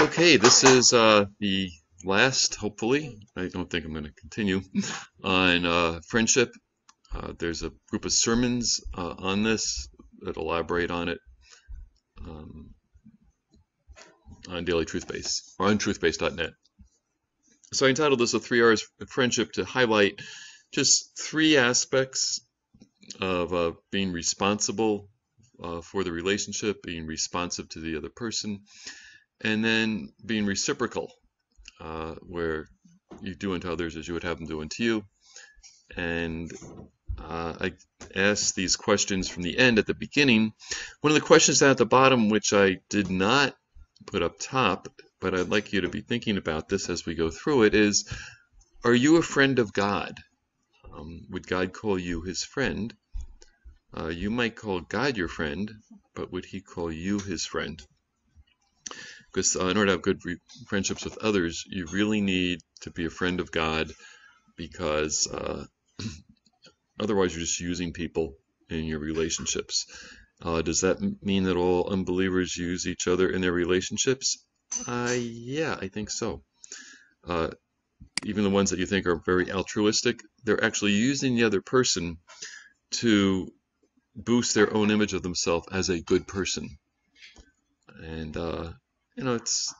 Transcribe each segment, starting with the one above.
Okay, this is the last, hopefully, I don't think I'm going to continue, on friendship. There's a group of sermons on this that elaborate on it um, on Daily Truth Base or on truthbase.net. So I entitled this a 3 R's of Friendship to highlight just three aspects of being responsible for the relationship, being responsive to the other person, and then being reciprocal, where you do unto others as you would have them do unto you. And I asked these questions from the end at the beginning. One of the questions down at the bottom, which I did not put up top, but I'd like you to be thinking about this as we go through it, is, are you a friend of God? Would God call you his friend? You might call God your friend, but would he call you his friend? Because in order to have good friendships with others, you really need to be a friend of God, because otherwise you're just using people in your relationships. Does that mean that all unbelievers use each other in their relationships? Yeah, I think so. Even the ones that you think are very altruistic, they're actually using the other person to boost their own image of themselves as a good person. And, it's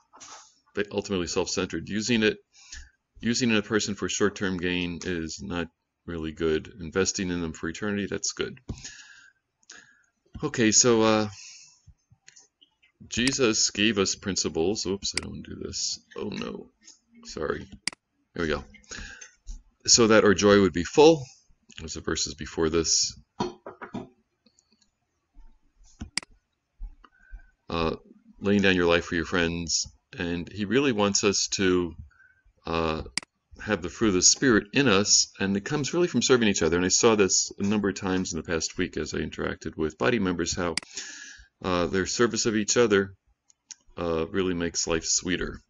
ultimately self-centered. Using a person for short-term gain is not really good. Investing in them for eternity, that's good. Okay, so Jesus gave us principles. Oops, I don't want to do this. Oh no, sorry. There we go. So that our joy would be full. There's the verses before this. Laying down your life for your friends. And he really wants us to have the fruit of the Spirit in us, and it comes really from serving each other. And I saw this a number of times in the past week as I interacted with body members, how their service of each other really makes life sweeter.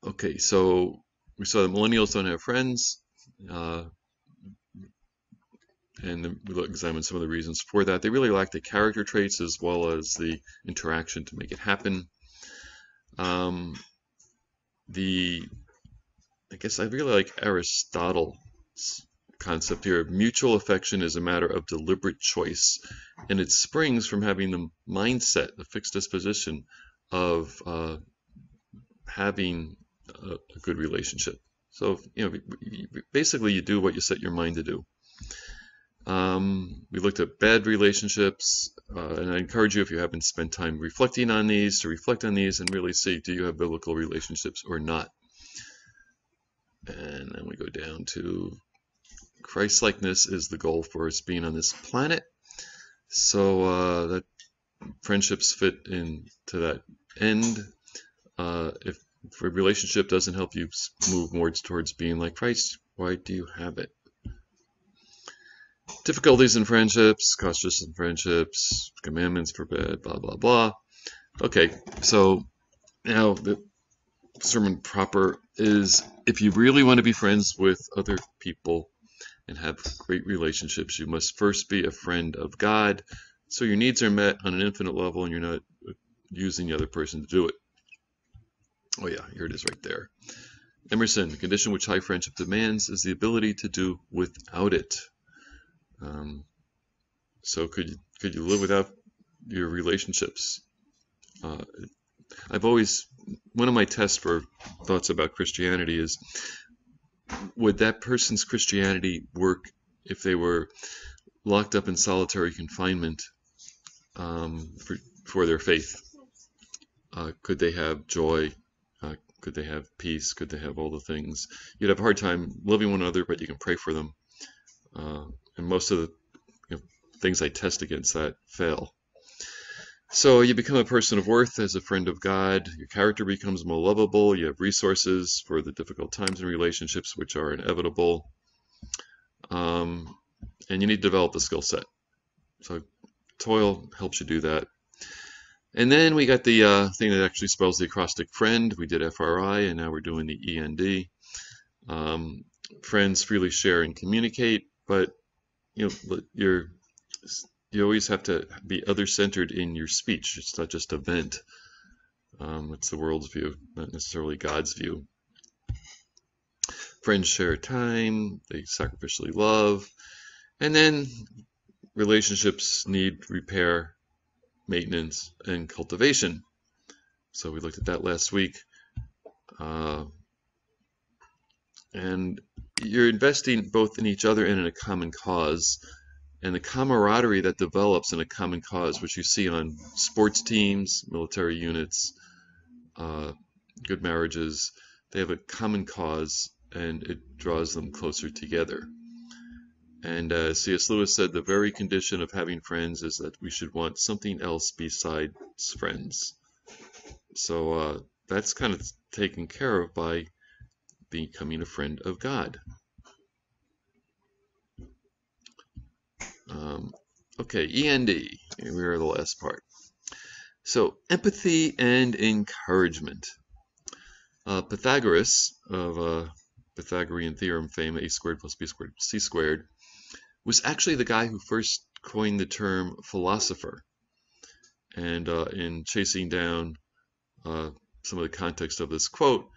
Okay, so we saw that millennials don't have friends, and we'll examine some of the reasons for that. They really lack the character traits as well as the interaction to make it happen. I guess I really like Aristotle's concept here. Mutual affection is a matter of deliberate choice, and it springs from having the mindset, the fixed disposition of having a good relationship. So, basically you do what you set your mind to do. We looked at bad relationships, and I encourage you, if you haven't spent time reflecting on these, to reflect on these and really see, do you have biblical relationships or not? And then we go down to Christ-likeness is the goal for us being on this planet. So that friendships fit into that end. If a relationship doesn't help you move more towards being like Christ, why do you have it? Difficulties in friendships, cautious in friendships, commandments forbid, blah, blah, blah. Okay, so now the sermon proper is, if you really want to be friends with other people and have great relationships, you must first be a friend of God, so your needs are met on an infinite level and you're not using the other person to do it. Oh yeah, here it is right there. Emerson, the condition which high friendship demands is the ability to do without it. So could you live without your relationships? One of my tests for thoughts about Christianity is, would that person's Christianity work if they were locked up in solitary confinement for their faith? Could they have joy? Could they have peace? Could they have all the things? You'd have a hard time loving one another, but you can pray for them. And most of the things I test against that fail. So you become a person of worth as a friend of God. Your character becomes more lovable. You have resources for the difficult times in relationships, which are inevitable. And you need to develop the skill set. So toil helps you do that. And then we got the thing that actually spells the acrostic friend. We did FRI, and now we're doing the END. Friends freely share and communicate, but you always have to be other-centered in your speech. It's not just a vent. It's the world's view, not necessarily God's view. Friends share time, they sacrificially love, and then relationships need repair, maintenance, and cultivation. So we looked at that last week. And you're investing both in each other and in a common cause. And the camaraderie that develops in a common cause, which you see on sports teams, military units, good marriages, they have a common cause and it draws them closer together. And C.S. Lewis said the very condition of having friends is that we should want something else besides friends. So that's kind of taken care of by becoming a friend of God. Okay, END, we're the last part. So empathy and encouragement. Pythagoras, of Pythagorean theorem fame, a squared plus b squared c squared, was actually the guy who first coined the term philosopher. And in chasing down some of the context of this quote,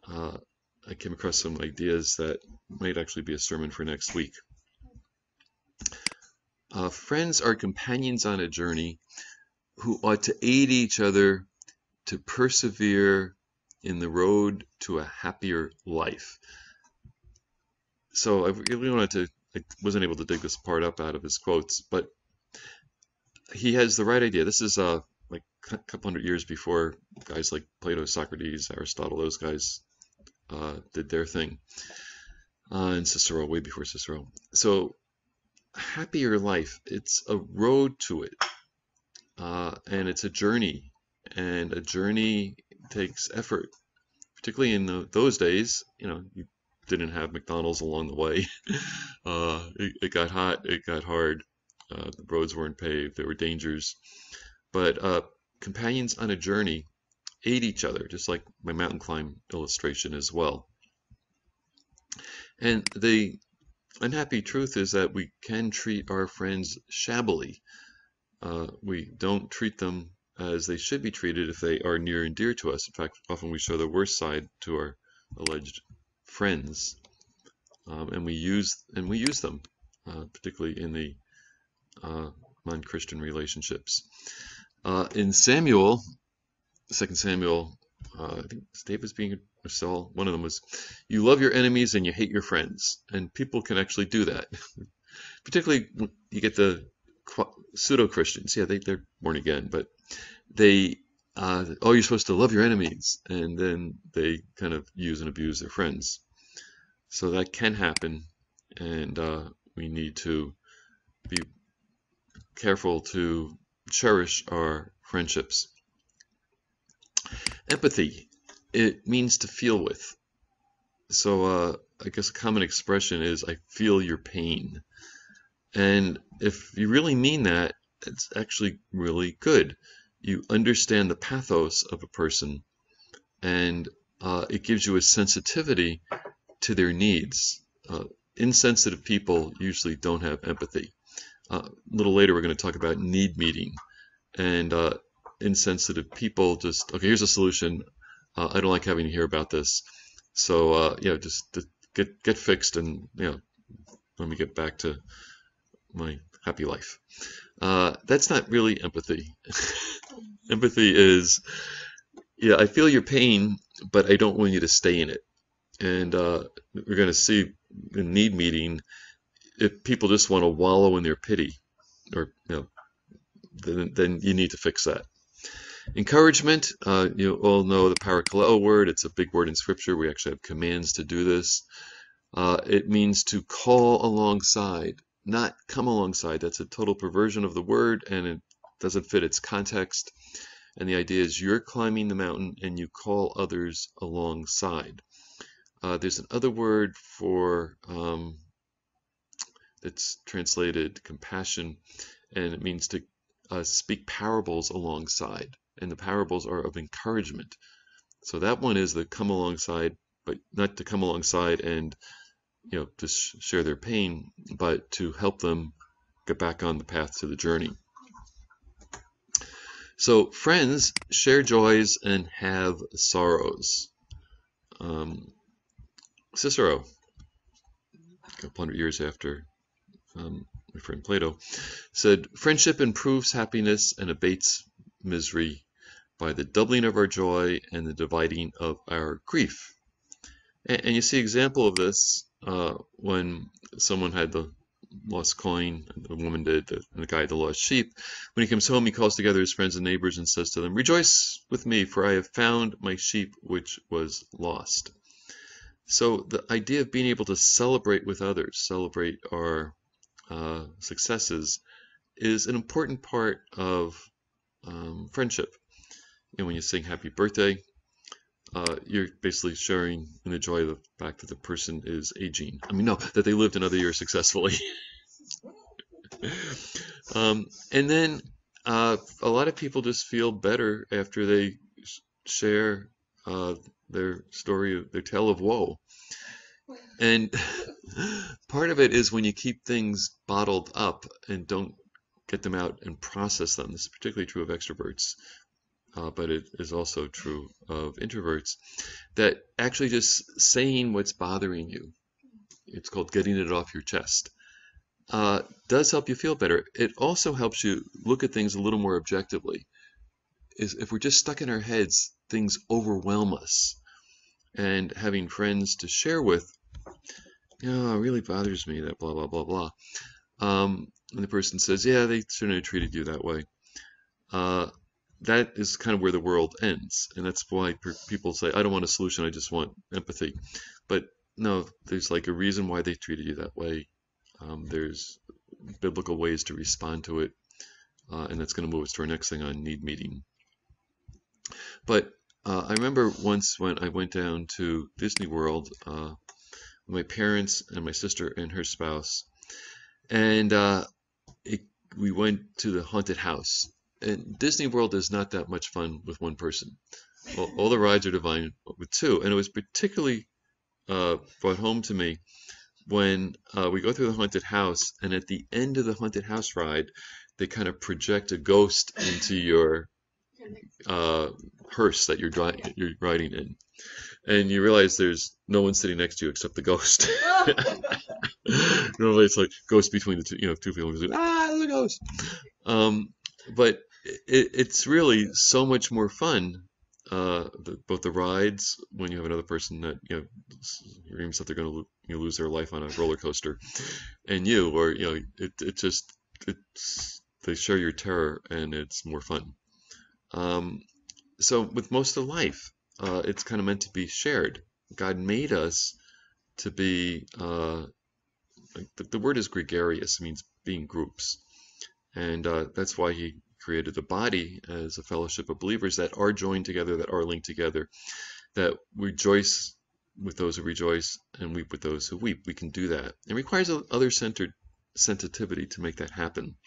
I came across some ideas that might actually be a sermon for next week. Friends are companions on a journey who ought to aid each other to persevere in the road to a happier life. So I really I wasn't able to dig this part up out of his quotes, but he has the right idea. This is like a couple hundred years before guys like Plato, Socrates, Aristotle, those guys did their thing, and Cicero, way before Cicero. So happier life, it's a road to it, and it's a journey, and a journey takes effort, particularly in those days. You didn't have McDonald's along the way. It got hot, it got hard, the roads weren't paved, there were dangers, but companions on a journey aid each other, just like my mountain climb illustration as well. And the unhappy truth is that we can treat our friends shabbily. We don't treat them as they should be treated if they are near and dear to us. In fact, often we show the worst side to our alleged friends, and we use them, particularly in the non-Christian relationships. In Samuel, 2 Samuel, I think David's being or Saul, one of them was, you love your enemies and you hate your friends. And people can actually do that. Particularly when you get the pseudo-Christians. Yeah, they're born again, but they, you're supposed to love your enemies. And then they kind of use and abuse their friends. So that can happen. And we need to be careful to cherish our friendships. Empathy. It means to feel with. So I guess a common expression is, I feel your pain. And if you really mean that, it's actually really good. You understand the pathos of a person, and it gives you a sensitivity to their needs. Insensitive people usually don't have empathy. A little later, we're going to talk about need meeting. And insensitive people just, okay, here's a solution. I don't like having to hear about this. So, just get fixed, and, let me get back to my happy life. That's not really empathy. Empathy is, I feel your pain, but I don't want you to stay in it. And we're going to see in need meeting, if people just want to wallow in their pity, or, then you need to fix that. Encouragement, you all know the parakaleo word. It's a big word in Scripture. We actually have commands to do this. It means to call alongside, not come alongside. That's a total perversion of the word, and it doesn't fit its context. And the idea is you're climbing the mountain and you call others alongside. There's another word for it's translated compassion, and it means to speak parables alongside. And the parables are of encouragement. So that one is the come alongside, but not to come alongside and just share their pain, but to help them get back on the path to the journey. So friends share joys and have sorrows. Cicero, a couple hundred years after my friend Plato, said, "Friendship improves happiness and abates misery by the doubling of our joy and the dividing of our grief." And you see example of this when someone had the lost coin, the woman did, and the guy had the lost sheep. When he comes home, he calls together his friends and neighbors and says to them, "Rejoice with me, for I have found my sheep which was lost." So the idea of being able to celebrate with others, celebrate our successes, is an important part of friendship. And when you sing happy birthday, you're basically sharing in the joy of the fact that the person is aging. I mean, no, that they lived another year successfully. And then a lot of people just feel better after they share their story, their tale of woe. And part of it is when you keep things bottled up and don't get them out and process them. This is particularly true of extroverts, but it is also true of introverts, that actually just saying what's bothering you, it's called getting it off your chest, does help you feel better. It also helps you look at things a little more objectively. If we're just stuck in our heads, things overwhelm us. And having friends to share with, it really bothers me that blah, blah, blah, blah. And the person says, yeah, they shouldn't have treated you that way. That is kind of where the world ends. And that's why people say, I don't want a solution, I just want empathy. But no, there's like a reason why they treated you that way. There's biblical ways to respond to it. And that's going to move us to our next thing on need meeting. But I remember once when I went down to Disney World with my parents and my sister and her spouse, and we went to the haunted house. And Disney World is not that much fun with one person. All the rides are divine with two, and it was particularly brought home to me when we go through the haunted house, and at the end of the haunted house ride, they kind of project a ghost into your hearse that you're riding in, and you realize there's no one sitting next to you except the ghost. Normally it's like ghost between the two, two people. Like, there's a ghost. But it's really so much more fun. Both the rides when you have another person that you're even if they're going to lose their life on a roller coaster, and they share your terror and it's more fun. So with most of life, it's kind of meant to be shared. God made us to be, the word is gregarious, it means being groups. And that's why he created the body as a fellowship of believers that are joined together, that are linked together, that rejoice with those who rejoice and weep with those who weep. We can do that. It requires other-centered sensitivity to make that happen.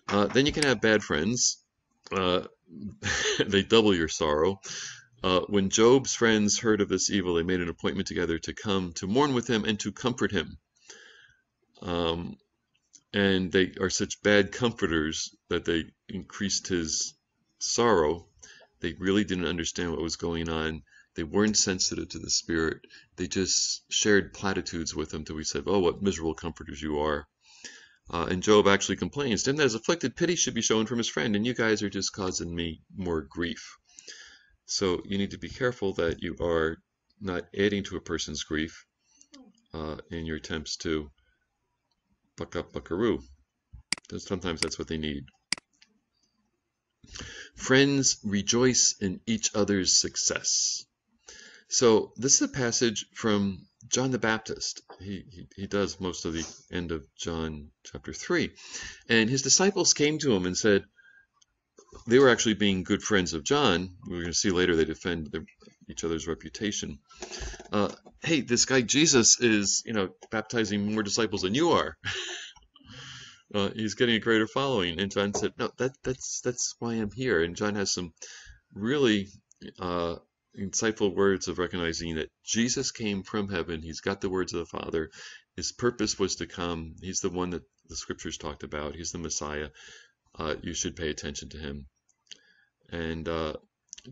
Then you can have bad friends. They double your sorrow. When Job's friends heard of this evil, they made an appointment together to come to mourn with him and to comfort him. And they are such bad comforters that they increased his sorrow. They really didn't understand what was going on. They weren't sensitive to the Spirit. They just shared platitudes with him till we said, oh, what miserable comforters you are. And Job actually complains, "Him that is afflicted, pity should be shown from his friend, and you guys are just causing me more grief." So you need to be careful that you are not adding to a person's grief in your attempts to buck up buckaroo. Sometimes that's what they need. Friends rejoice in each other's success. So this is a passage from John the Baptist. He does most of the end of John chapter 3. And his disciples came to him and said, they were actually being good friends of John. We're going to see later they defend each other's reputation. Hey, this guy Jesus is, baptizing more disciples than you are. He's getting a greater following. And John said, no, that's why I'm here. And John has some really insightful words of recognizing that Jesus came from heaven. He's got the words of the Father. His purpose was to come. He's the one that the scriptures talked about. He's the Messiah. you should pay attention to him. And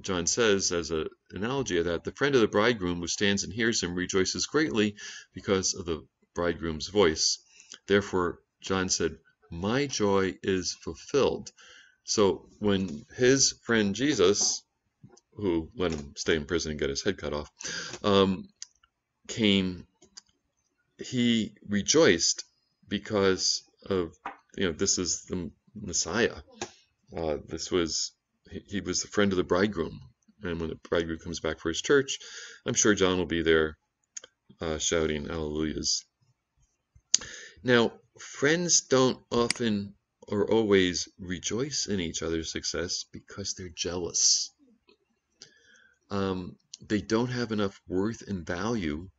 John says, as an analogy of that, the friend of the bridegroom who stands and hears him rejoices greatly because of the bridegroom's voice. Therefore, John said, my joy is fulfilled. So when his friend Jesus, who let him stay in prison and get his head cut off, came, he rejoiced because of, this is the Messiah. He was the friend of the bridegroom. And when the bridegroom comes back for his church, I'm sure John will be there shouting hallelujahs. Now, friends don't often or always rejoice in each other's success because they're jealous. They don't have enough worth and value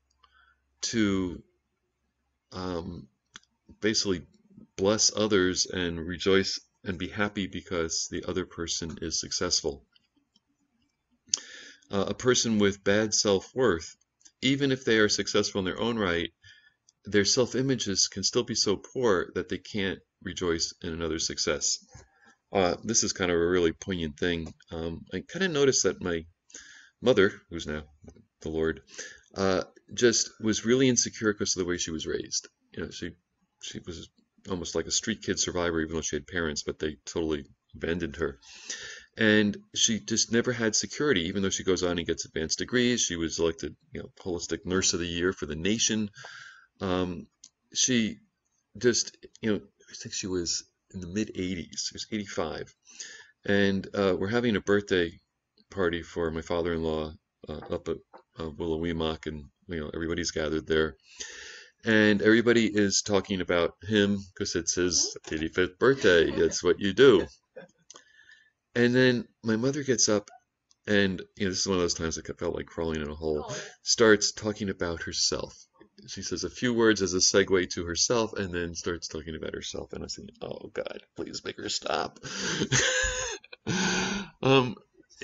to basically bless others and rejoice and be happy because the other person is successful. A person with bad self-worth, even if they are successful in their own right, their self-images can still be so poor that they can't rejoice in another's success. This is kind of a really poignant thing. I kind of noticed that my mother, who's now the Lord, just was really insecure because of the way she was raised. She was almost like a street kid survivor, even though she had parents, but they totally abandoned her. And she just never had security, even though she goes on and gets advanced degrees. She was elected, Holistic Nurse of the Year for the nation. She just, I think she was in the mid-80s. She was 85. And we're having a birthday party for my father-in-law up at Willow Weemock, and everybody's gathered there. And everybody is talking about him because it's his 85th birthday. That's what you do. And then my mother gets up and, this is one of those times I felt like crawling in a hole, starts talking about herself. She says a few words as a segue to herself and then starts talking about herself. And I say, oh God, please make her stop.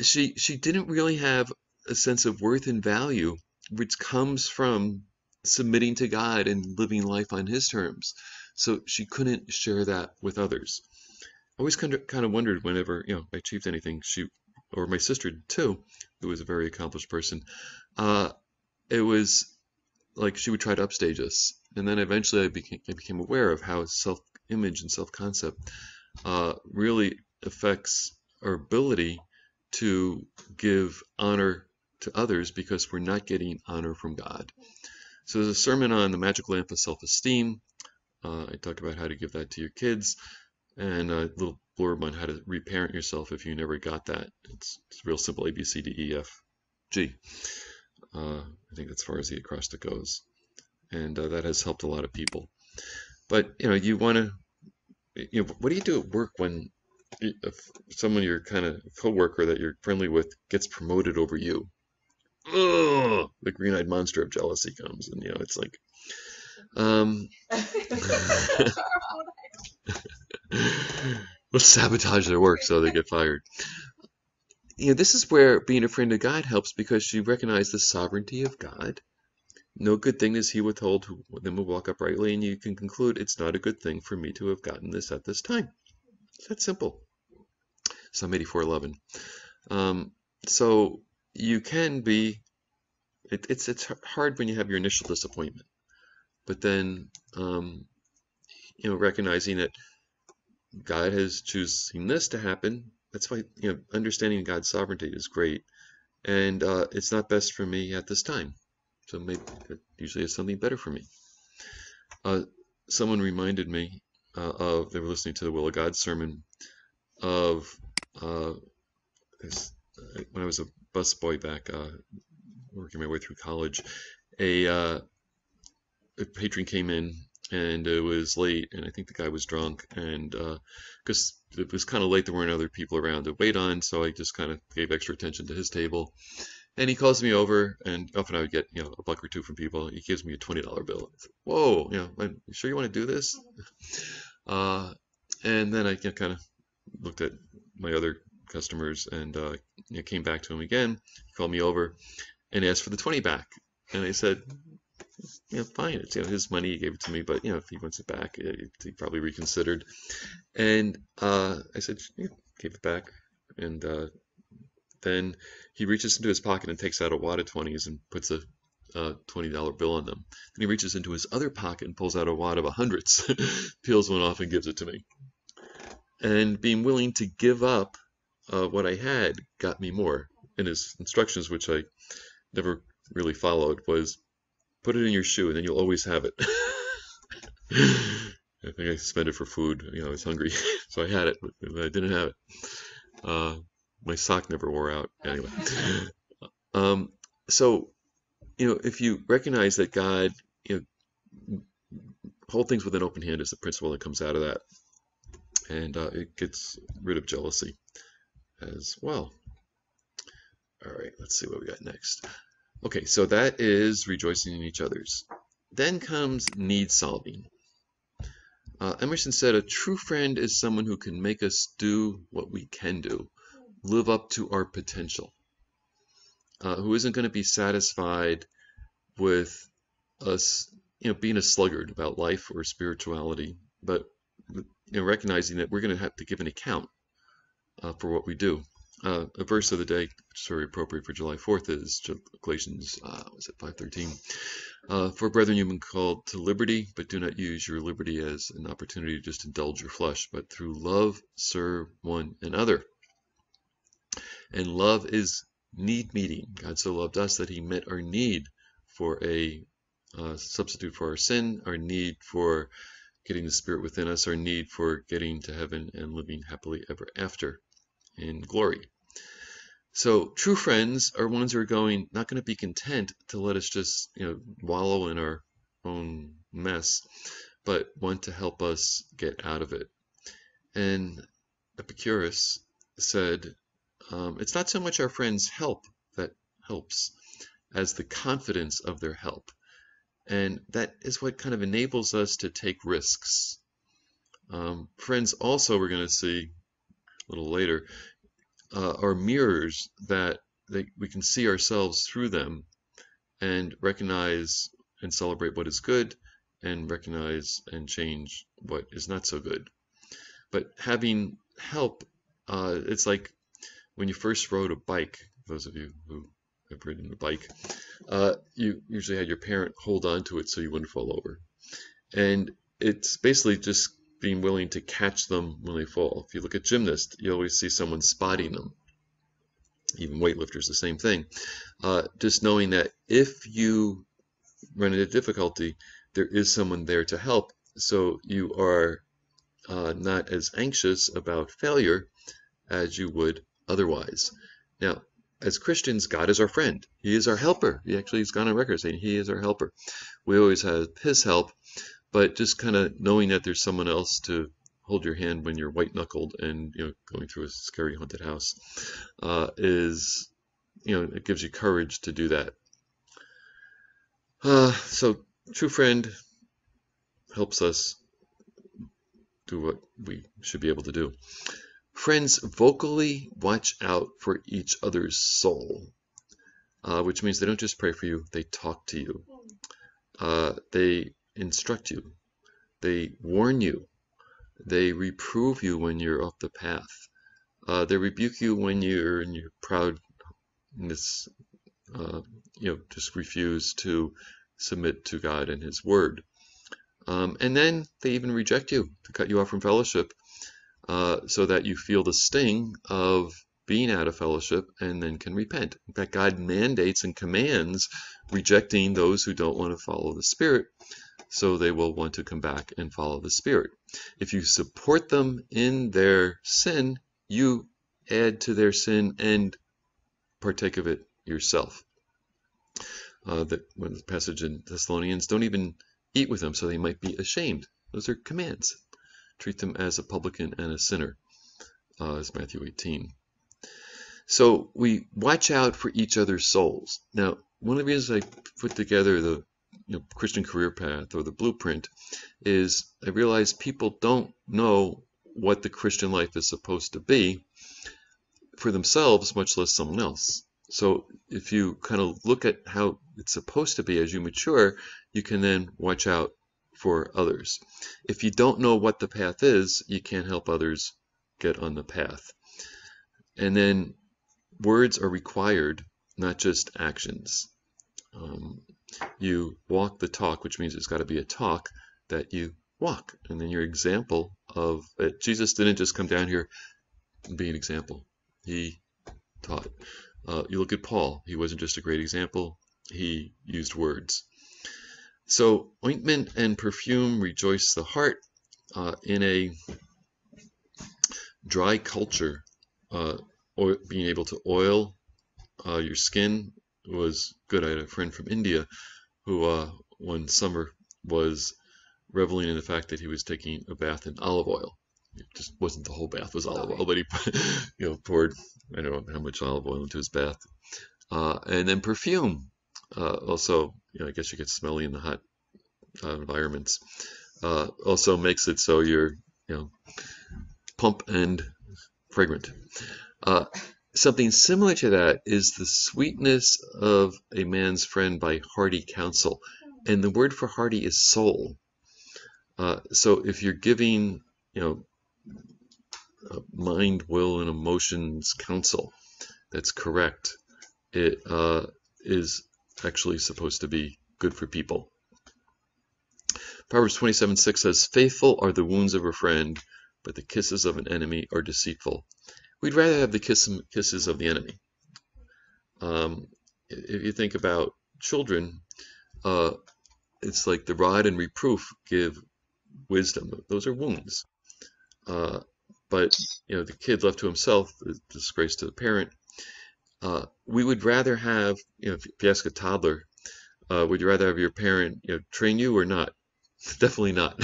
She didn't really have a sense of worth and value, which comes from submitting to God and living life on His terms. So she couldn't share that with others. I always kind of wondered whenever I achieved anything, she or my sister too, who was a very accomplished person. It was like she would try to upstage us, and then eventually I became aware of how self-image and self-concept really affects our ability to give honor to others because we're not getting honor from God. So there's a sermon on the magic lamp of self-esteem. I talk about how to give that to your kids, and a little blurb on how to reparent yourself if you never got that. It's real simple: A, B, C, D, E, F, G. I think as far as the acrostic goes, and that has helped a lot of people. But you want to, what do you do at work when if someone your kind of coworker that you're friendly with gets promoted over you? Ugh, the green-eyed monster of jealousy comes, and it's like, let's sabotage their work so they get fired. This is where being a friend of God helps, because you recognize the sovereignty of God. No good thing does He withhold who them who walk uprightly, and you can conclude it's not a good thing for me to have gotten this at this time. It's that simple. Psalm 84:11. So you can be. It's hard when you have your initial disappointment, but then recognizing that God has choosing this to happen. That's why understanding God's sovereignty is great, and it's not best for me at this time. So maybe it usually is something better for me. Someone reminded me they were listening to the Will of God sermon of when I was a busboy back working my way through college. A patron came in, and it was late, and I think the guy was drunk, and because it was kind of late, there weren't other people around to wait on, so I just kind of gave extra attention to his table. And he calls me over, and often I would get a buck or two from people. He gives me a $20 bill. I said, whoa, you sure you want to do this? And then I kind of looked at my other customers, and came back to him again. He called me over and asked for the 20 back, and I said, fine. It's his money. He gave it to me, but if he wants it back, he probably reconsidered. And I said, gave it back. And then he reaches into his pocket and takes out a wad of 20s and puts a $20 bill on them. Then he reaches into his other pocket and pulls out a wad of 100s, peels one off and gives it to me. And being willing to give up what I had got me more. And his instructions, which I never really followed, was put it in your shoe and then you'll always have it. I think I spent it for food. I was hungry, so I had it, but I didn't have it. My sock never wore out. Anyway, so if you recognize that God, hold things with an open hand is the principle that comes out of that, and it gets rid of jealousy as well. All right, let's see what we got next. Okay, so that is rejoicing in each other's. Then comes need solving. Emerson said, a true friend is someone who can make us do what we can do, live up to our potential, who isn't going to be satisfied with us, being a sluggard about life or spirituality, but recognizing that we're going to have to give an account for what we do. A verse of the day, which is very appropriate for July 4th, is Galatians 5:13. For brethren, you've been called to liberty, but do not use your liberty as an opportunity to just indulge your flesh, but through love serve one another. And love is need meeting. God so loved us that he met our need for a substitute for our sin, our need for getting the Spirit within us, our need for getting to heaven and living happily ever after in glory. So true friends are ones who are not going to be content to let us just wallow in our own mess, but want to help us get out of it. And Epicurus said, it's not so much our friends' help that helps as the confidence of their help. And that is what kind of enables us to take risks. Friends also, we're going to see a little later, are mirrors that we can see ourselves through them and recognize and celebrate what is good and recognize and change what is not so good. But having help, it's like when you first rode a bike, those of you who have ridden a bike, you usually had your parent hold on to it so you wouldn't fall over. And it's basically just being willing to catch them when they fall. If you look at gymnasts, you always see someone spotting them. Even weightlifters, the same thing. Just knowing that if you run into difficulty, there is someone there to help, so you are not as anxious about failure as you would otherwise. Now, as Christians, God is our friend. He is our helper. He actually has gone on record saying he is our helper. We always have his help, but just kind of knowing that there's someone else to hold your hand when you're white-knuckled and going through a scary haunted house is, it gives you courage to do that. So true friend helps us do what we should be able to do. Friends vocally watch out for each other's soul, which means they don't just pray for you, they talk to you. They instruct you. They warn you. They reprove you when you're off the path. They rebuke you when you're in your proudness, just refuse to submit to God and his word. And then they even reject you to cut you off from fellowship, so that you feel the sting of being out of fellowship and then can repent. In fact, God mandates and commands rejecting those who don't want to follow the Spirit, so they will want to come back and follow the Spirit. If you support them in their sin, you add to their sin and partake of it yourself. That when the passage in Thessalonians, don't even eat with them so they might be ashamed. Those are commands. Treat them as a publican and a sinner, as Matthew 18. So we watch out for each other's souls. Now, one of the reasons I put together the Christian career path or the blueprint is I realize people don't know what the Christian life is supposed to be for themselves, much less someone else. So if you kind of look at how it's supposed to be as you mature, you can then watch out for others. If you don't know what the path is, you can't help others get on the path. And then words are required, not just actions. You walk the talk, which means it's got to be a talk that you walk. And then your example of it. Jesus didn't just come down here and be an example. He taught. You look at Paul. He wasn't just a great example. He used words. So ointment and perfume rejoice the heart. In a dry culture, being able to oil your skin was good. I had a friend from India who one summer was reveling in the fact that he was taking a bath in olive oil. It just wasn't the whole bath was olive oil, but he poured, I don't know how much olive oil into his bath. And then perfume. Also, I guess you get smelly in the hot environments. Also makes it so you're, plump and fragrant. Something similar to that is the sweetness of a man's friend by hearty counsel. And the word for hearty is soul. So if you're giving, mind, will, and emotions counsel that's correct, it is actually supposed to be good for people. Proverbs 27:6 says, "Faithful are the wounds of a friend, but the kisses of an enemy are deceitful." We'd rather have the kisses of the enemy. If you think about children, it's like the rod and reproof give wisdom. Those are wounds. But the kid left to himself is disgrace to the parent. We would rather have, if you ask a toddler, would you rather have your parent, train you or not? Definitely not.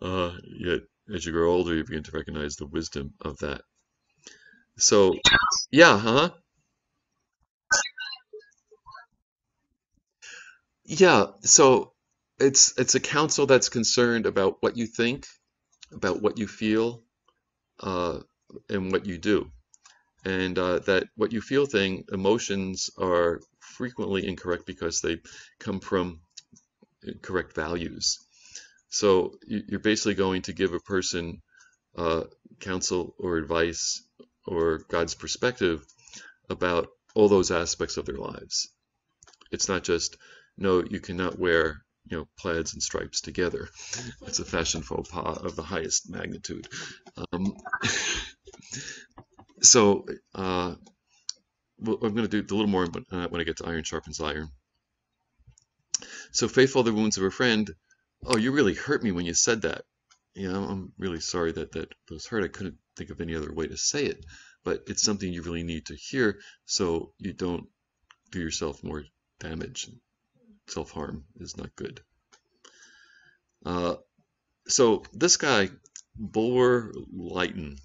Yet as you grow older, you begin to recognize the wisdom of that. So, yeah, huh? Yeah. So it's a counsel that's concerned about what you think, about what you feel, uh, and what you do. And that what you feel thing, emotions are frequently incorrect because they come from incorrect values. So you're basically going to give a person counsel or advice or God's perspective about all those aspects of their lives. It's not just, no, you cannot wear, plaids and stripes together. It's a fashion faux pas of the highest magnitude. Um, so I'm going to do a little more when I get to iron sharpens iron. So faithful are the wounds of a friend. Oh, you really hurt me when you said that. I'm really sorry that was hurt. I couldn't think of any other way to say it, but it's something you really need to hear so you don't do yourself more damage. Self-harm is not good. So this guy, Bulwer Lytton,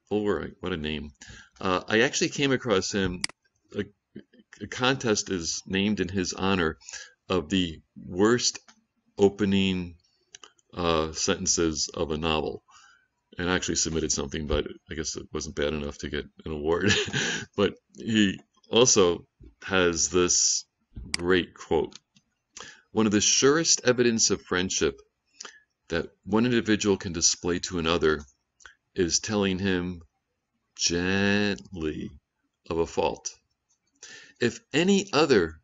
Bulwer, what a name. I actually came across him. A contest is named in his honor of the worst opening sentences of a novel. And I actually submitted something, but I guess it wasn't bad enough to get an award. But he also has this great quote. "One of the surest evidence of friendship that one individual can display to another is telling him gently of a fault. If any other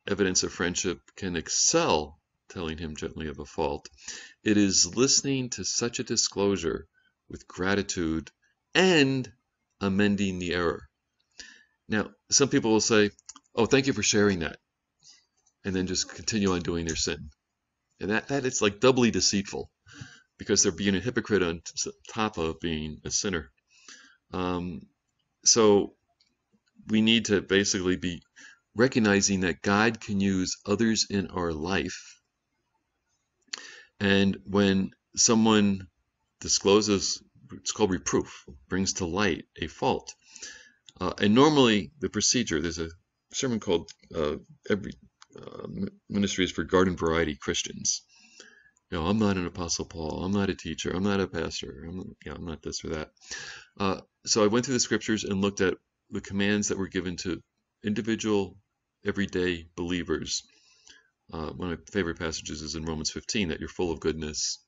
evidence of friendship can excel telling him gently of a fault, it is listening to such a disclosure with gratitude and amending the error." Now, some people will say, "Oh, thank you for sharing that," and then just continue on doing their sin. And that it's like doubly deceitful because they're being a hypocrite on top of being a sinner. So we need to basically be recognizing that God can use others in our life. And when someone discloses, it's called reproof, brings to light a fault. And normally the procedure, there's a sermon called every ministry is for garden variety Christians. I'm not an Apostle Paul. I'm not a teacher. I'm not a pastor. I'm not this or that. So I went through the scriptures and looked at the commands that were given to individual, everyday believers. One of my favorite passages is in Romans 15, that you're full of goodness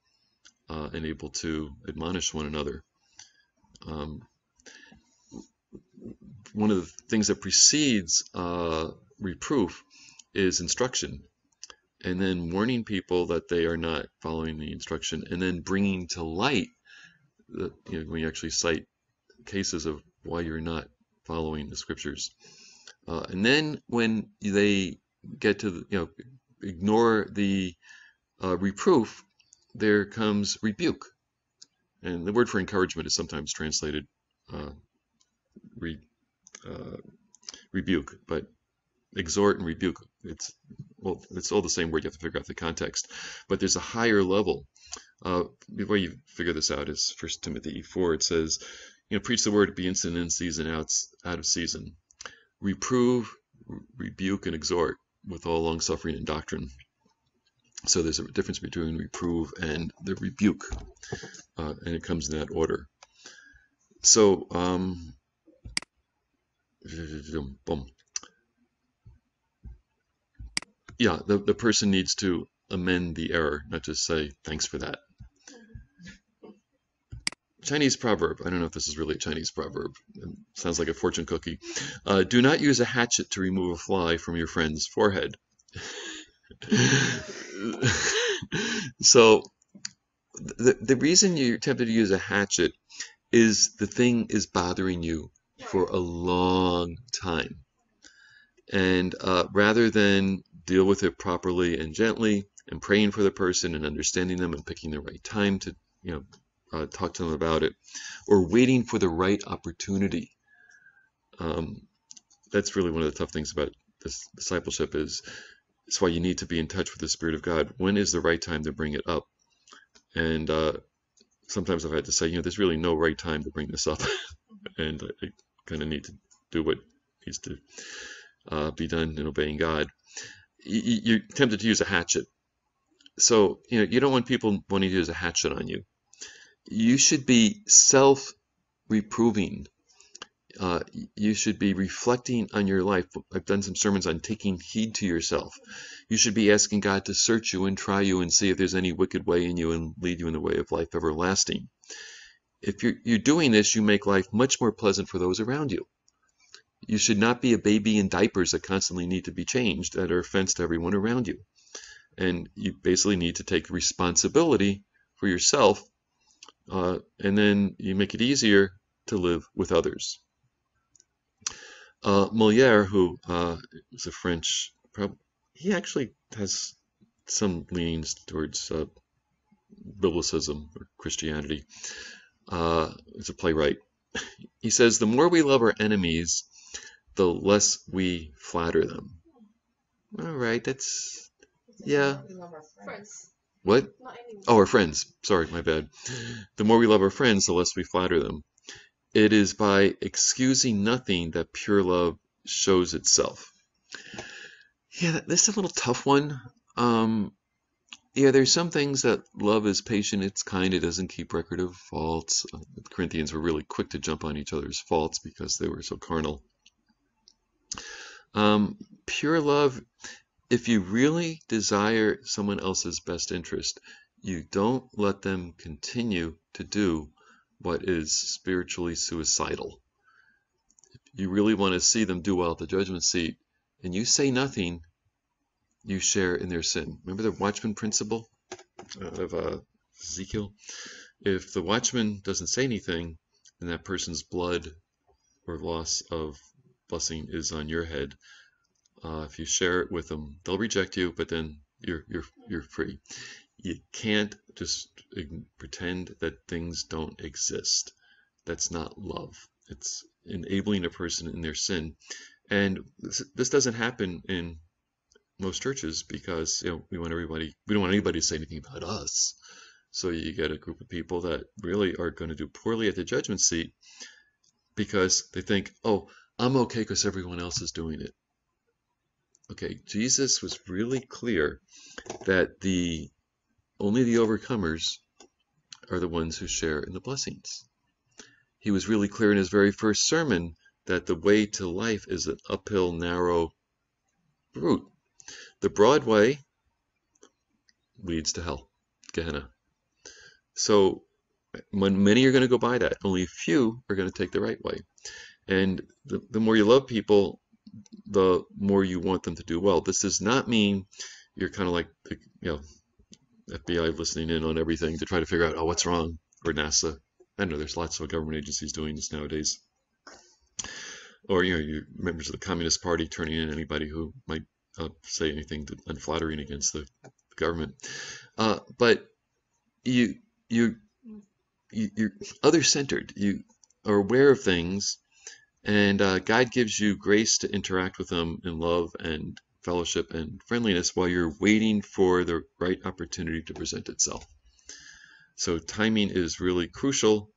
and able to admonish one another. One of the things that precedes reproof is instruction, and then warning people that they are not following the instruction, and then bringing to light, when you actually cite cases of why you're not following the scriptures. And then when they get to, ignore the reproof, there comes rebuke. And the word for encouragement is sometimes translated rebuke, but exhort and rebuke, it's all the same word. You have to figure out the context. But there's a higher level. The way you figure this out is 1 Timothy 4. It says, preach the word, be instant in season, out of season. Reprove, rebuke, and exhort with all long suffering and doctrine. So there's a difference between reprove and the rebuke, and it comes in that order. So, yeah, the person needs to amend the error, not just say, thanks for that. Chinese proverb. I don't know if this is really a Chinese proverb. It sounds like a fortune cookie. Do not use a hatchet to remove a fly from your friend's forehead. So the reason you're tempted to use a hatchet is the thing is bothering you for a long time. And rather than deal with it properly and gently and praying for the person and understanding them and picking the right time to talk to them about it, or waiting for the right opportunity, that's really one of the tough things about this discipleship. It's why you need to be in touch with the Spirit of God. When is the right time to bring it up? And sometimes I've had to say, there's really no right time to bring this up. And I kind of need to do what needs to be done in obeying God. You're tempted to use a hatchet. So, you don't want people wanting to use a hatchet on you. You should be self-reproving. You should be reflecting on your life. I've done some sermons on taking heed to yourself. You should be asking God to search you and try you and see if there's any wicked way in you and lead you in the way of life everlasting. If you're doing this, you make life much more pleasant for those around you. You should not be a baby in diapers that constantly need to be changed, that are offense to everyone around you. And you basically need to take responsibility for yourself, and then you make it easier to live with others. Molière, who is a French, he actually has some leanings towards Biblicism or Christianity. He's a playwright. He says, the more we love our enemies, the less we flatter them. All right, that's, yeah. We love our friends. What? Not enemies. Oh, our friends. Sorry, my bad. The more we love our friends, the less we flatter them. It is by excusing nothing that pure love shows itself. Yeah, this is a little tough one. Yeah, there's some things that love is patient, it's kind, it doesn't keep record of faults. The Corinthians were really quick to jump on each other's faults because they were so carnal. Pure love, if you really desire someone else's best interest, you don't let them continue to do what is spiritually suicidal. If you really want to see them do well at the judgment seat, and you say nothing, you share in their sin. Remember the watchman principle of Ezekiel? If the watchman doesn't say anything, then that person's blood or loss of blessing is on your head. If you share it with them, they'll reject you, but then you're free. You can't just pretend that things don't exist. That's not love. It's enabling a person in their sin. And this doesn't happen in most churches because we don't want anybody to say anything about us. So you get a group of people that really are going to do poorly at the judgment seat because they think, oh, I'm okay because everyone else is doing it. Okay, Jesus was really clear that only the overcomers are the ones who share in the blessings. He was really clear in his very first sermon that the way to life is an uphill, narrow route. The broad way leads to hell, Gehenna. So many are going to go by that. Only a few are going to take the right way. And the more you love people, the more you want them to do well. This does not mean you're kind of like the, FBI listening in on everything to try to figure out, oh, what's wrong, or NASA. I know there's lots of government agencies doing this nowadays. Or, you're members of the Communist Party turning in anybody who might say anything unflattering against the government. But you're other-centered. You are aware of things, and God gives you grace to interact with them in love and fellowship and friendliness while you're waiting for the right opportunity to present itself. So timing is really crucial.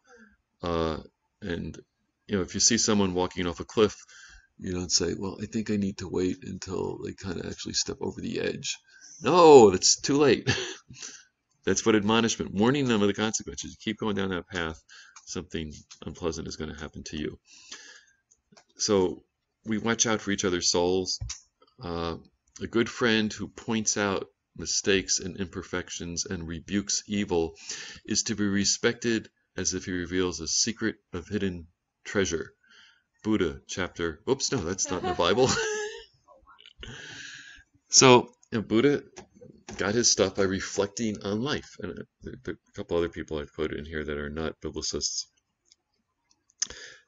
And if you see someone walking off a cliff, you don't say, well, I think I need to wait until they kind of actually step over the edge. No, it's too late. That's what admonishment, warning them of the consequences. You keep going down that path, something unpleasant is going to happen to you. So we watch out for each other's souls. A good friend who points out mistakes and imperfections and rebukes evil is to be respected as if he reveals a secret of hidden treasure. Buddha chapter, oops, no, that's not in the Bible. So Buddha got his stuff by reflecting on life. And there are a couple other people I've quoted in here that are not biblicists.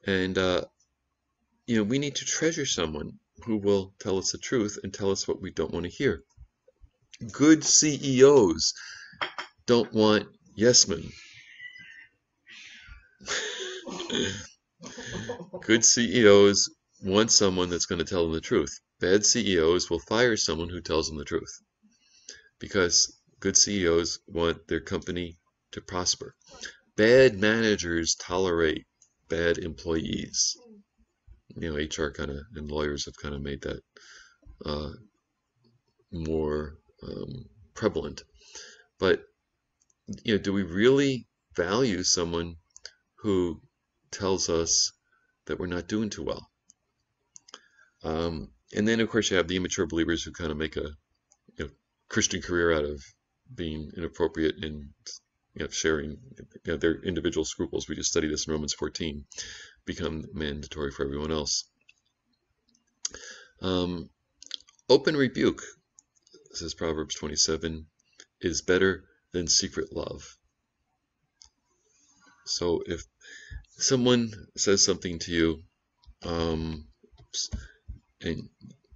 And, we need to treasure someone who will tell us the truth and tell us what we don't want to hear. Good CEOs don't want yes men. Good CEOs want someone that's going to tell them the truth. Bad CEOs will fire someone who tells them the truth, because good CEOs want their company to prosper. Bad managers tolerate bad employees. HR and lawyers have kind of made that more prevalent. But do we really value someone who tells us that we're not doing too well? And then, of course, you have the immature believers who kind of make a Christian career out of being inappropriate in sharing their individual scruples. We just studied this in Romans 14. Become mandatory for everyone else. Open rebuke, says Proverbs 27, is better than secret love. So if someone says something to you and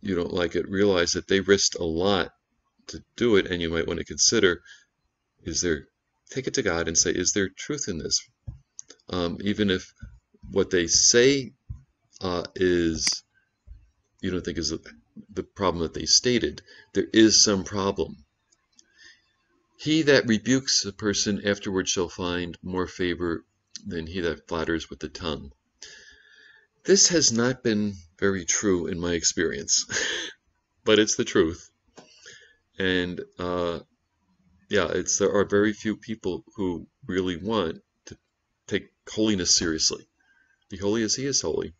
you don't like it, realize that they risked a lot to do it, and you might want to consider, take it to God and say, is there truth in this? Even if what they say is you don't think is the problem that they stated, there is some problem. He that rebukes a person afterward shall find more favor than he that flatters with the tongue. This has not been very true in my experience, but it's the truth. And there are very few people who really want to take holiness seriously. Be holy as he is holy.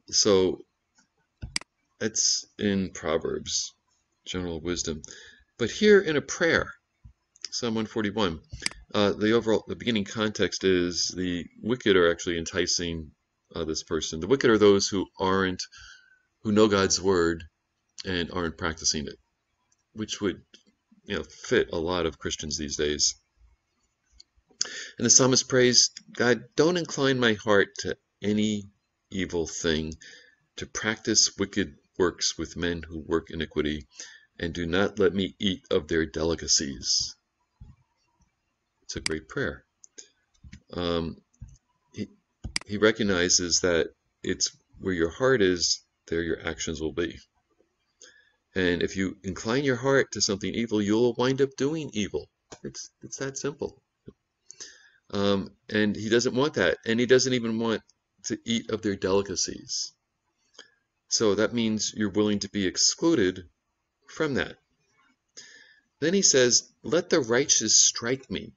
So that's in Proverbs, general wisdom. But here in a prayer, Psalm 141, the beginning context is the wicked are actually enticing this person. The wicked are those who know God's word and aren't practicing it, which would fit a lot of Christians these days. And the psalmist prays, God, don't incline my heart to any evil thing, to practice wicked works with men who work iniquity, and do not let me eat of their delicacies. It's a great prayer. He recognizes that it's where your heart is, there your actions will be. And if you incline your heart to something evil, you'll wind up doing evil. It's that simple. And he doesn't want that. And he doesn't even want to eat of their delicacies. So that means you're willing to be excluded from that. Then he says, let the righteous strike me.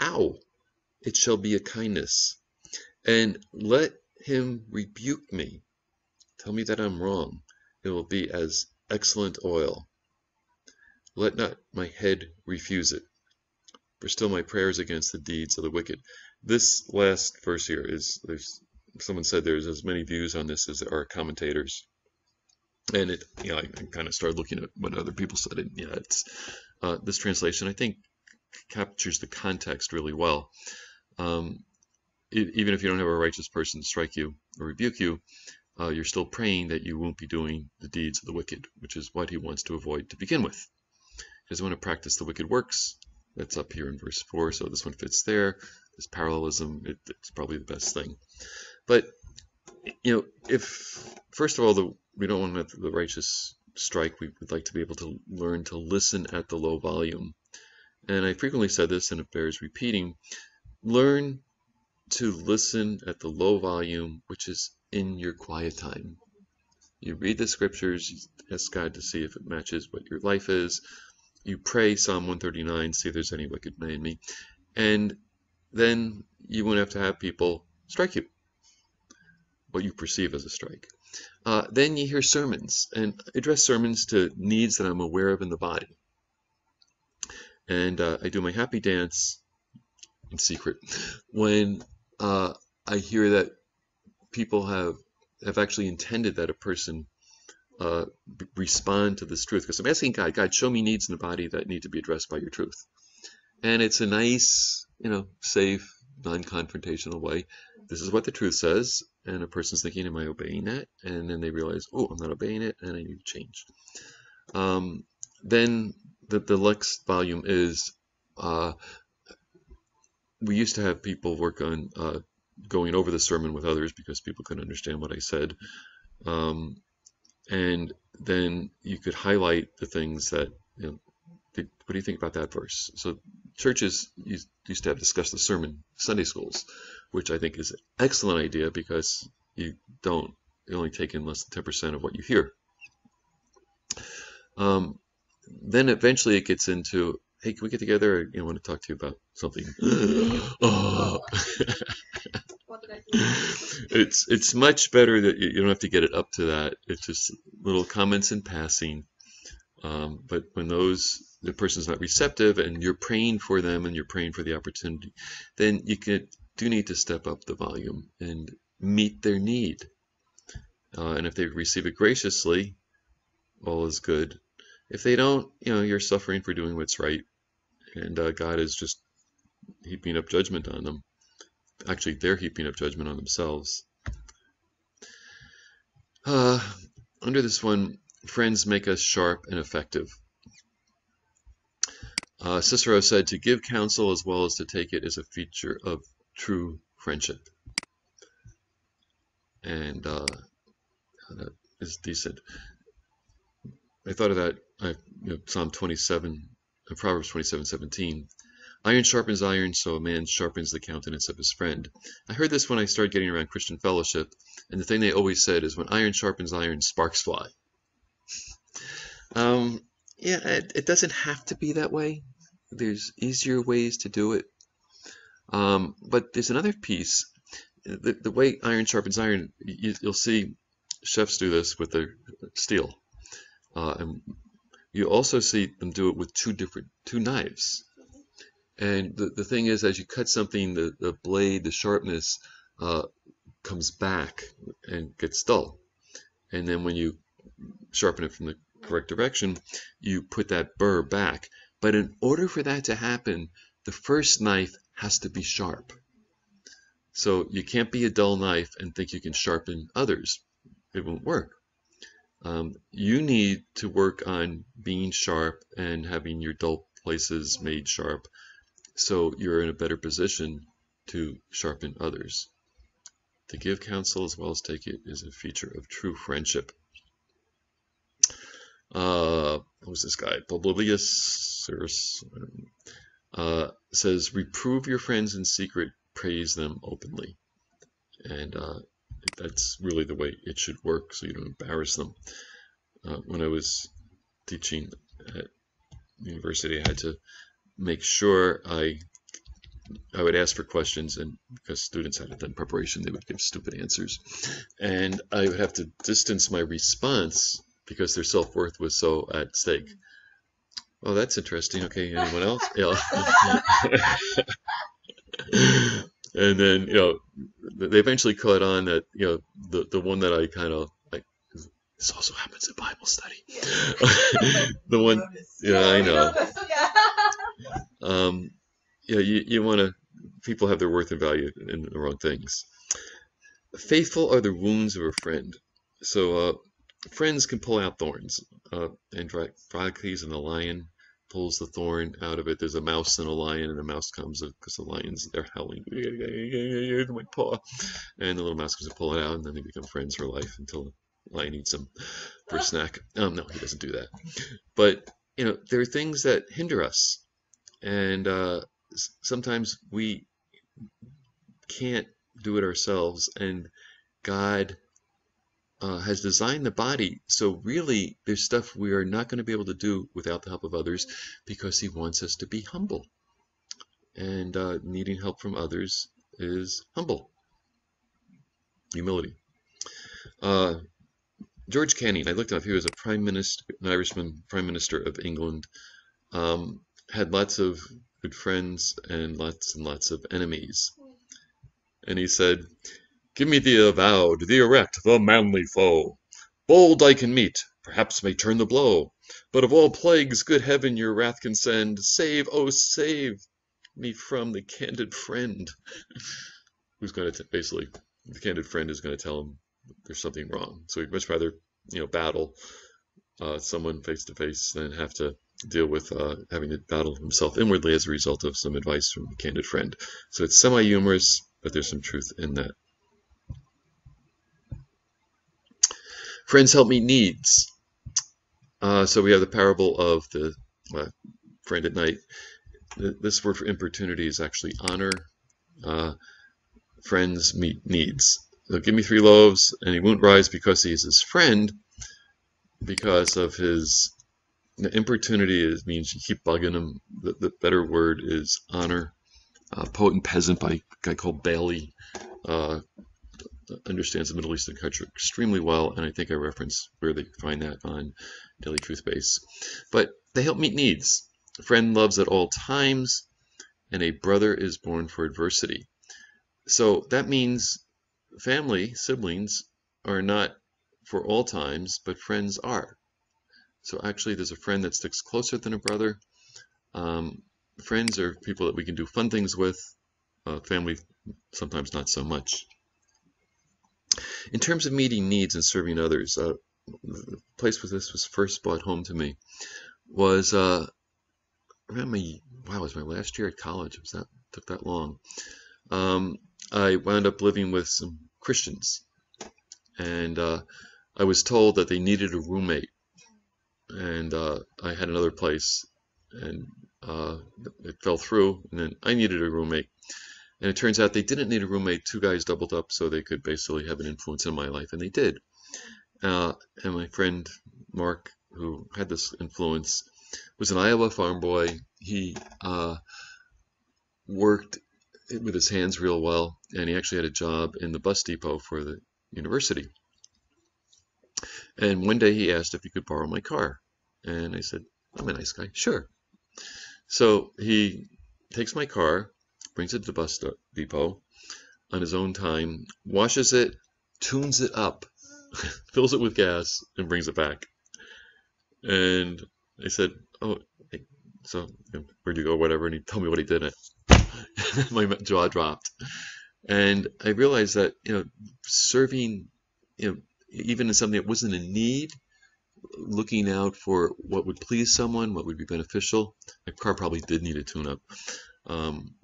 Ow! It shall be a kindness. and let him rebuke me. Tell me that I'm wrong. It will be as excellent oil. Let not my head refuse it, for still my prayers against the deeds of the wicked. This last verse here is, someone said there's as many views on this as there are commentators. And it, I kind of started looking at what other people said, and it's this translation I think captures the context really well. Even if you don't have a righteous person strike you or rebuke you, you're still praying that you won't be doing the deeds of the wicked, which is what he wants to avoid to begin with. He doesn't want to practice the wicked works. That's up here in verse 4, so this one fits there. This parallelism, it's probably the best thing. But, if, first of all, we don't want the righteous strike, we would like to be able to learn to listen at the low volume. And I frequently said this, and it bears repeating. Learn to listen at the low volume, which is in your quiet time. You read the scriptures, you ask God to see if it matches what your life is. You pray Psalm 139, see if there's any wicked way in me. And then you won't have to have people strike you, what you perceive as a strike. Then you hear sermons, and address sermons to needs that I'm aware of in the body. And I do my happy dance in secret when I hear that people have actually intended that a person respond to this truth. Because I'm asking God, show me needs in the body that need to be addressed by your truth. And it's a nice, safe, non-confrontational way. This is what the truth says, and a person's thinking, am I obeying that? And then they realize, oh, I'm not obeying it, and I need to change. Then the next volume is, we used to have people work on going over the sermon with others because people couldn't understand what I said. And then you could highlight the things that, what do you think about that verse? So churches used to have discussed the sermon Sunday schools, which I think is an excellent idea because you only take in less than 10% of what you hear. Then eventually it gets into, hey, can we get together? I want to talk to you about something. It's much better that you don't have to get it up to that. It's just little comments in passing. But when the person's not receptive and you're praying for them and you're praying for the opportunity, then you do need to step up the volume and meet their need. And if they receive it graciously, all is good. If they don't, you're suffering for doing what's right. And God is just heaping up judgment on them. Actually, they're heaping up judgment on themselves. Under this one, friends make us sharp and effective. Cicero said, to give counsel as well as to take it is a feature of true friendship. And that is decent. I thought of that, Psalm 27, Proverbs 27:17. Iron sharpens iron, so a man sharpens the countenance of his friend. I heard this when I started getting around Christian fellowship, and the thing they always said is, when iron sharpens iron, sparks fly. It doesn't have to be that way. There's easier ways to do it. But there's another piece. The way iron sharpens iron, you'll see chefs do this with their steel. And you also see them do it with two knives. And the thing is, as you cut something, the blade, the sharpness comes back and gets dull. And then when you sharpen it from the correct direction, you put that burr back. But in order for that to happen, the first knife has to be sharp. So you can't be a dull knife and think you can sharpen others. It won't work. You need to work on being sharp and having your dull places made sharp, so you're in a better position to sharpen others. To give counsel as well as take it is a feature of true friendship. Who's this guy? Publilius says, reprove your friends in secret, praise them openly. And that's really the way it should work, so you don't embarrass them. When I was teaching at university, I had to make sure I I would ask for questions, and because students hadn't done preparation, they would give stupid answers. And I would have to distance my response because their self-worth was so at stake. Oh, that's interesting. Okay, anyone else? Yeah. And then, they eventually caught on that, the one that I kind of like, this also happens in Bible study. The one, yeah, I know. You want to, people have their worth and value in the wrong things. Faithful are the wounds of a friend. So, friends can pull out thorns. Androcles and the lion pulls the thorn out of it. There's a mouse and a lion, and the mouse comes because the lion's they're howling, my paw, and the little mouse comes to pull it out, and then they become friends for life until the lion eats them for a snack. No, he doesn't do that. But there are things that hinder us, and sometimes we can't do it ourselves, and God has designed the body, so really there's stuff we are not going to be able to do without the help of others, because he wants us to be humble, and needing help from others is humility. George Canning, I looked up, he was a prime minister, an Irishman, prime minister of England, had lots of good friends and lots of enemies, and he said, "Give me the avowed, the erect, the manly foe. Bold I can meet, perhaps may turn the blow. But of all plagues, good heaven, your wrath can send. Save, oh save me from the candid friend." Who's going to, basically, the candid friend is going to tell him there's something wrong. So he'd much rather, battle someone face to face than have to deal with having to battle himself inwardly as a result of some advice from a candid friend. So it's semi-humorous, but there's some truth in that. Friends help meet needs. So we have the parable of the friend at night. This word for importunity is actually honor. Friends meet needs. So give me 3 loaves, and he won't rise because he is his friend, because of his importunity. Means you keep bugging him. The better word is honor. Poet and Peasant by a guy called Bailey understands the Middle Eastern culture extremely well, and I think I reference where they find that on Daily Truth Base. But they help meet needs. A friend loves at all times, and a brother is born for adversity. So that means family, siblings, are not for all times, but friends are. So actually, there's a friend that sticks closer than a brother. Friends are people that we can do fun things with. Family, sometimes not so much. In terms of meeting needs and serving others, the place where this was first brought home to me was around it was my last year at college. Took that long. I wound up living with some Christians, and I was told that they needed a roommate, and I had another place, and it fell through, and then I needed a roommate. And it turns out they didn't need a roommate. 2 guys doubled up so they could basically have an influence in my life, and they did. And my friend Mark, who had this influence, was an Iowa farm boy. He worked with his hands real well, and he actually had a job in the bus depot for the university. And one day he asked if he could borrow my car, and I said, "I'm a nice guy, sure." So he takes my car, brings it to the bus depot on his own time, washes it, tunes it up, fills it with gas, and brings it back. And I said, "Oh, so where'd you go?" Whatever. And he told me what he did. My jaw dropped. And I realized that, serving, even in something that wasn't a need, looking out for what would please someone, what would be beneficial. My car probably did need a tune-up,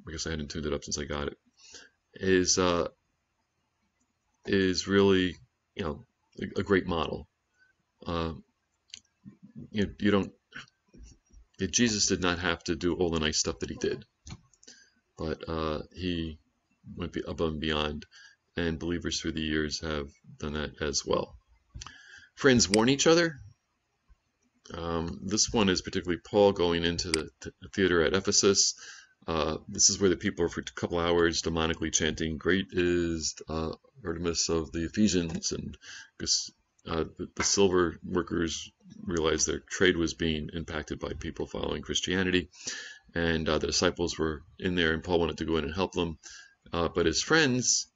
because I hadn't tuned it up since I got it, is really, a great model. Jesus did not have to do all the nice stuff that he did, but he went above and beyond, and believers through the years have done that as well. Friends warn each other. This one is particularly Paul going into the theater at Ephesus. This is where the people are for a couple hours demonically chanting, "Great is Artemis of the Ephesians," and because the silver workers realized their trade was being impacted by people following Christianity, and the disciples were in there, and Paul wanted to go in and help them, but his friends,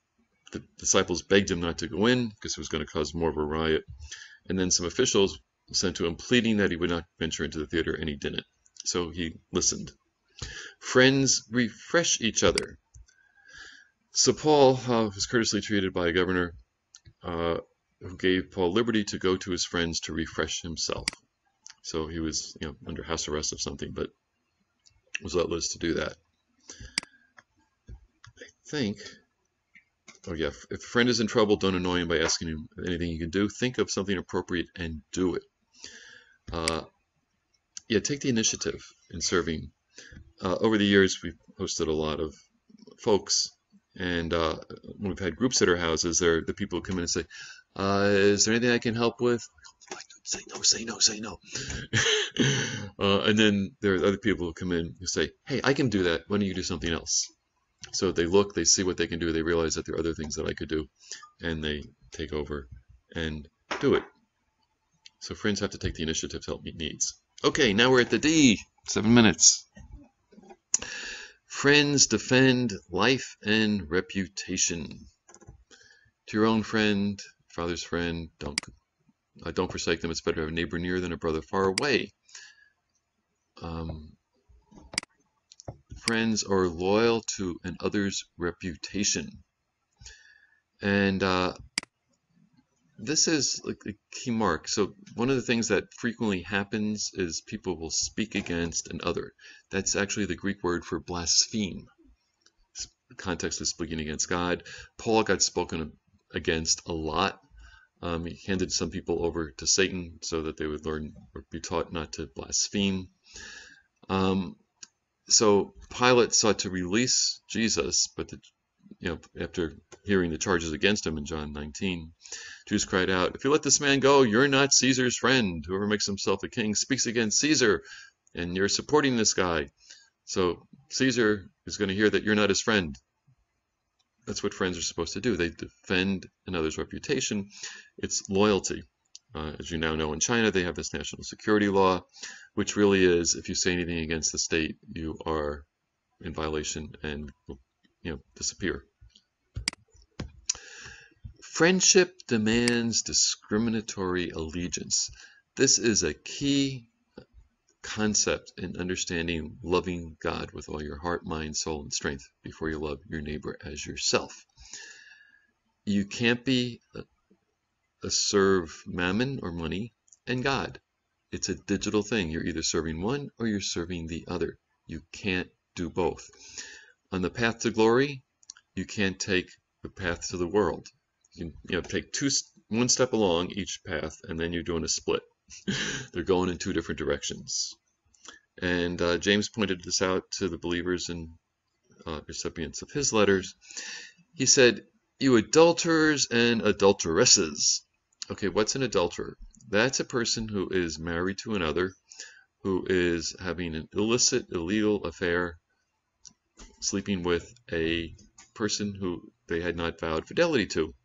the disciples, begged him not to go in because it was going to cause more of a riot, and then some officials sent to him pleading that he would not venture into the theater, and he didn't. So he listened. Friends refresh each other. So Paul was courteously treated by a governor who gave Paul liberty to go to his friends to refresh himself. So he was, under house arrest of something, but was let loose to do that. I think. Oh yeah, if a friend is in trouble, don't annoy him by asking him anything you can do. Think of something appropriate and do it. Yeah, take the initiative in serving. Over the years, we've hosted a lot of folks, and when we've had groups at our houses, they're the people who come in and say, "Is there anything I can help with?" Say no, say no, say no. And then there are other people who come in who say, "Hey, I can do that. Why don't you do something else?" So they look, they see what they can do, they realize that there are other things that I could do, and they take over and do it. So friends have to take the initiative to help meet needs. Okay, now we're at the D. 7 minutes. Friends defend life and reputation. To your own friend, father's friend, don't forsake them. It's better to have a neighbor near than a brother far away. Friends are loyal to another's reputation. And this is like a key mark. So one of the things that frequently happens is people will speak against another. That's actually the Greek word for blaspheme. The context is speaking against God. Paul got spoken against a lot. He handed some people over to Satan so that they would learn or be taught not to blaspheme. So Pilate sought to release Jesus, but after hearing the charges against him in John 19, Jews cried out, "If you let this man go, you're not Caesar's friend. Whoever makes himself a king speaks against Caesar, and you're supporting this guy. So Caesar is going to hear that you're not his friend." That's what friends are supposed to do. They defend another's reputation. It's loyalty. As you now know, in China, they have this national security law, which really is, if you say anything against the state, you are in violation and will, disappear. Friendship demands discriminatory allegiance. This is a key concept in understanding loving God with all your heart, mind, soul, and strength before you love your neighbor as yourself. You can't be serve mammon or money and God. It's a digital thing. You're either serving one or you're serving the other. You can't do both. On the path to glory, you can't take the path to the world. You can take one step along each path, and then you're doing a split. They're going in two different directions. And James pointed this out to the believers and recipients of his letters. He said, "You adulterers and adulteresses." Okay, what's an adulterer? That's a person who is married to another, who is having an illicit, illegal affair, sleeping with a person who they had not vowed fidelity to.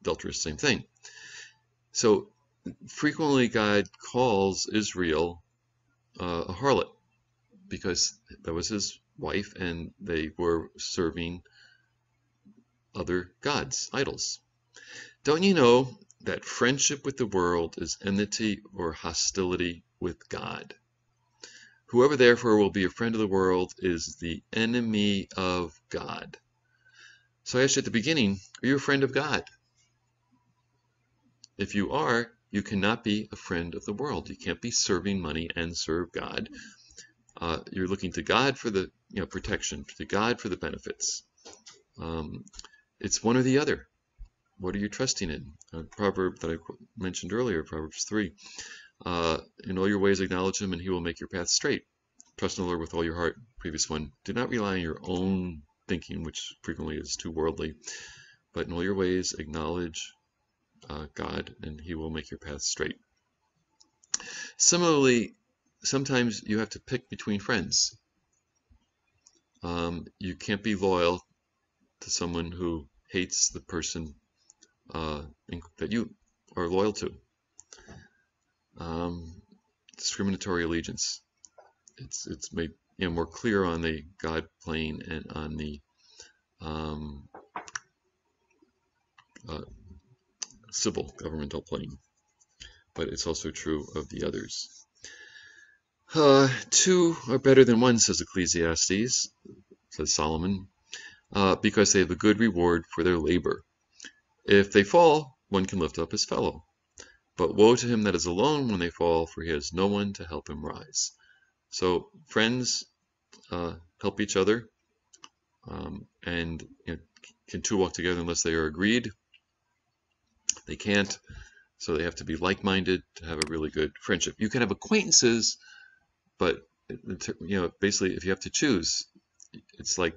Adulteress, same thing. So frequently God calls Israel a harlot because that was his wife and they were serving other gods, idols. Don't you know that friendship with the world is enmity or hostility with God? Whoever therefore will be a friend of the world is the enemy of God. So I asked you at the beginning, are you a friend of God? If you are, you cannot be a friend of the world. You can't be serving money and serve God. You're looking to God for the protection, to God for the benefits. It's one or the other. What are you trusting in? A proverb that I mentioned earlier, Proverbs 3. In all your ways acknowledge him and he will make your path straight. Trust in the Lord with all your heart. Previous one. Do not rely on your own thinking, which frequently is too worldly, but in all your ways acknowledge God and he will make your path straight. Similarly, sometimes you have to pick between friends. You can't be loyal to someone who hates the person that you are loyal to. Discriminatory allegiance. It's made more clear on the God plane and on the civil governmental plane, but it's also true of the others. Two are better than one, says Ecclesiastes, says Solomon, because they have a good reward for their labor. If they fall, one can lift up his fellow. But woe to him that is alone when they fall, for he has no one to help him rise. So friends help each other, and can two walk together unless they are agreed? They can't, so they have to be like-minded to have a really good friendship. You can have acquaintances, but basically, if you have to choose, it's like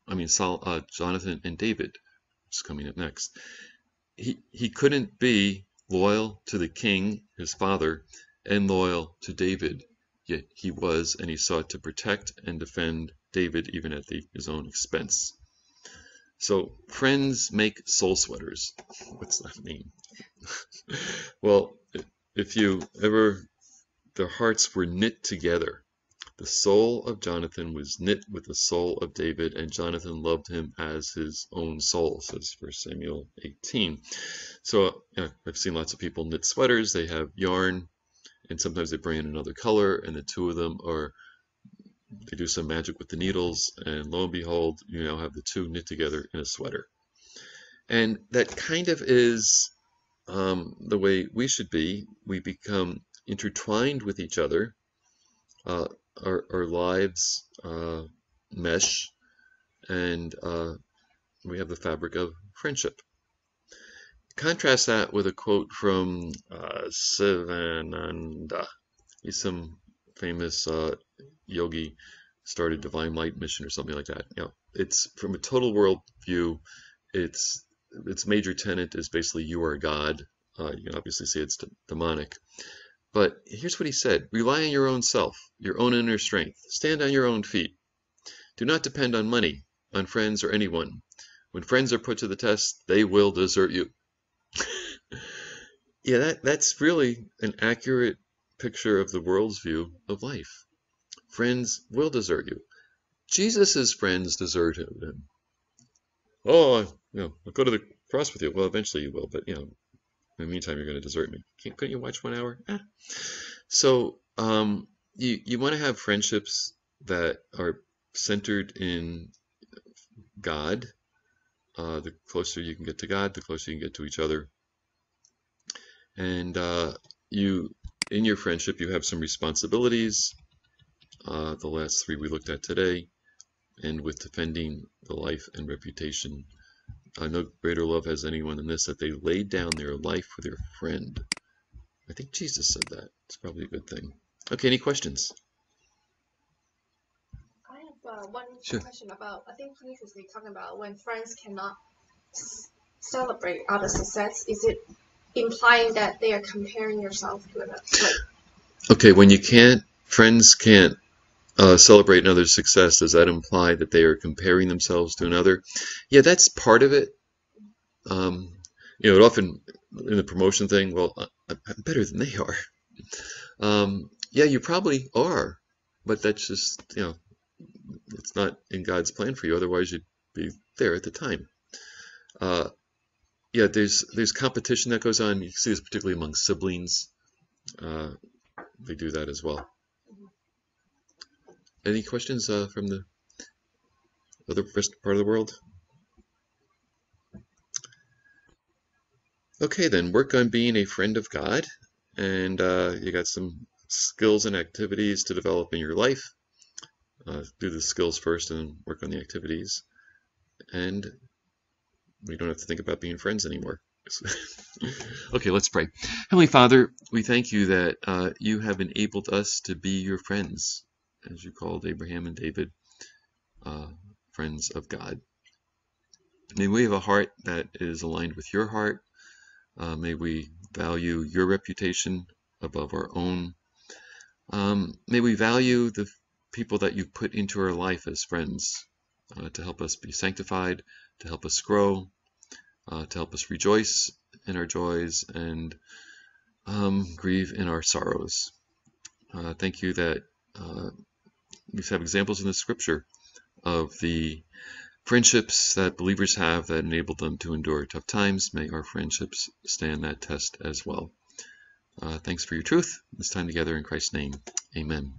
Jonathan and David, which is coming up next. He couldn't be loyal to the king, his father, and loyal to David, yet he was, and he sought to protect and defend David even at his own expense. So friends make soul sweaters. What's that mean? Well, if you ever, their hearts were knit together. The soul of Jonathan was knit with the soul of David, and Jonathan loved him as his own soul, says 1 Samuel 18. So I've seen lots of people knit sweaters. They have yarn, and sometimes they bring in another color, and the two of them they do some magic with the needles, and lo and behold, you now have the two knit together in a sweater. And that kind of is the way we should be. We become intertwined with each other. Our lives mesh, and we have the fabric of friendship. Contrast that with a quote from Sivananda. He's some famous yogi, started Divine Light Mission or something like that. It's from a total world view. Its major tenet is basically you are God. You can obviously say it's demonic. But here's what he said: rely on your own self, your own inner strength. Stand on your own feet. Do not depend on money, on friends, or anyone. When friends are put to the test, they will desert you. That's really an accurate picture of the world's view of life. Friends will desert you. Jesus' friends deserted him. I'll go to the cross with you. Well, eventually you will, but in the meantime, you're going to desert me. Couldn't you watch 1 hour? So you want to have friendships that are centered in God. The closer you can get to God, the closer you can get to each other. And in your friendship, you have some responsibilities. The last 3 we looked at today, and with defending the life and reputation. No greater love has anyone than this, that they laid down their life for their friend. I think Jesus said that. It's probably a good thing. Okay, any questions? I have one Sure. question about, I think previously talking about when friends cannot celebrate other success. Is it implying that they are comparing yourself to another? Okay, when friends can't celebrate another's success, does that imply that they are comparing themselves to another? Yeah, that's part of it. It often, in the promotion thing, well, I'm better than they are. Yeah, you probably are, but that's just, it's not in God's plan for you. Otherwise, you'd be there at the time. Yeah, there's competition that goes on. You see this particularly among siblings. They do that as well. Any questions from the other part of the world? Okay, then work on being a friend of God, and you got some skills and activities to develop in your life. Do the skills first and work on the activities, and we don't have to think about being friends anymore. Okay, let's pray. Heavenly Father, we thank you that you have enabled us to be your friends, as you called Abraham and David, friends of God. May we have a heart that is aligned with your heart. May we value your reputation above our own. May we value the people that you've put into our life as friends to help us be sanctified, to help us grow, to help us rejoice in our joys and grieve in our sorrows. Thank you that we have examples in the scripture of the friendships that believers have that enable them to endure tough times. May our friendships stand that test as well. Thanks for your truth. This time together in Christ's name. Amen.